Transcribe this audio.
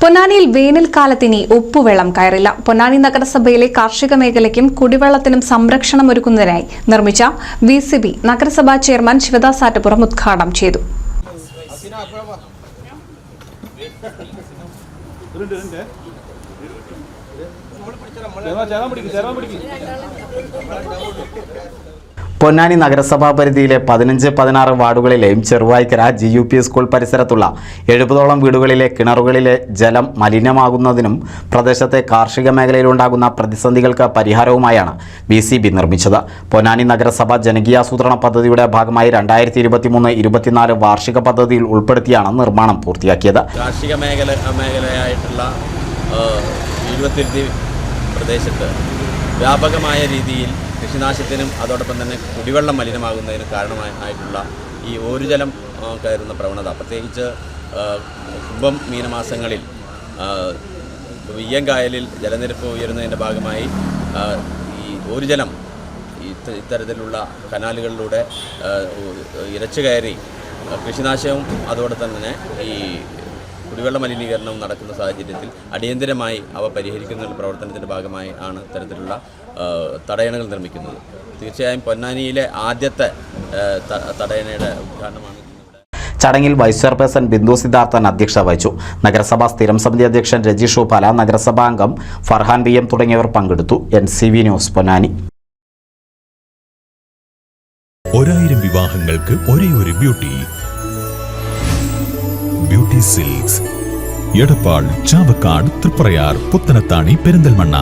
പൊന്നാനിയിൽ വേനൽക്കാലത്തിനി ഉപ്പുവെള്ളം കയറില്ല. പൊന്നാനി നഗരസഭയിലെ കാർഷിക മേഖലയ്ക്കും കുടിവെള്ളത്തിനും സംരക്ഷണമൊരുക്കുന്നതിനായി നിർമ്മിച്ച VCB നഗരസഭാ ചെയർമാൻ ശിവദാസ് ആറ്റപ്പുറം ഉദ്ഘാടനം ചെയ്തു. പൊന്നാനി നഗരസഭാ പരിധിയിലെ 15-16 വാർഡുകളിലെയും ചെറുവായ്ക്കര GUP സ്കൂൾ പരിസരത്തുള്ള 70ഓളം വീടുകളിലെ കിണറുകളിലെ ജലം മലിനമാകുന്നതിനും പ്രദേശത്തെ കാർഷിക മേഖലയിലുണ്ടാകുന്ന പ്രതിസന്ധികൾക്ക് പരിഹാരവുമായാണ് VCB നിർമ്മിച്ചത്. പൊന്നാനി നഗരസഭ ജനകീയാസൂത്രണ പദ്ധതിയുടെ ഭാഗമായി 2023-24 വാർഷിക പദ്ധതിയിൽ ഉൾപ്പെടുത്തിയാണ് നിർമ്മാണം പൂർത്തിയാക്കിയത്. കാർഷിക മേഖലയായിട്ടുള്ള പ്രദേശത്ത് വ്യാപകമായ രീതിയിൽ കൃഷിനാശത്തിനും അതോടൊപ്പം തന്നെ കുടിവെള്ളം മലിനമാകുന്നതിനും കാരണമായിട്ടുള്ള ഈ ഓരുജലം കയറുന്ന പ്രവണത, പ്രത്യേകിച്ച് കുംഭം മീനമാസങ്ങളിൽ വിയ്യങ്കായലിൽ ജലനിരപ്പ് ഉയരുന്നതിൻ്റെ ഭാഗമായി ഈ ഓരുജലം ഇത്തരത്തിലുള്ള കനാലുകളിലൂടെ ഇരച്ചു കയറി കൃഷിനാശവും അതോടൊപ്പം തന്നെ ഈ കുടിവെള്ള മലിനീകരണവും നടക്കുന്ന സാഹചര്യത്തിൽ അടിയന്തരമായി അവ പരിഹരിക്കുന്ന പ്രവർത്തനത്തിൻ്റെ ഭാഗമായി ആണ് ഇത്തരത്തിലുള്ള തടയണകൾ നിർമ്മിക്കുന്നത്. തീർച്ചയായും പൊന്നാനിയിലെ ആദ്യത്തെ തടയണയുടെ ഉദ്ഘാടനമാണ്. ചടങ്ങിൽ വൈസ് ചെയർപേഴ്സൺ ബിന്ദു സിദ്ധാർത്ഥൻ അധ്യക്ഷത വഹിച്ചു. നഗരസഭാ സ്ഥിരം സമിതി അധ്യക്ഷൻ രജീഷ് ഉപാല, നഗരസഭാ അംഗം ഫർഹാൻ BM തുടങ്ങിയവർ പങ്കെടുത്തു. NCV news Ponnani. 1000 വിവാഹങ്ങൾക്ക് ഒരേ ഒരു ബ്യൂട്ടി സിൽക്സ്, എടപ്പാൾ, ചാവക്കാട്, തൃപ്രയാർ, പുത്തനത്താണി, പെരിന്തൽമണ്ണ.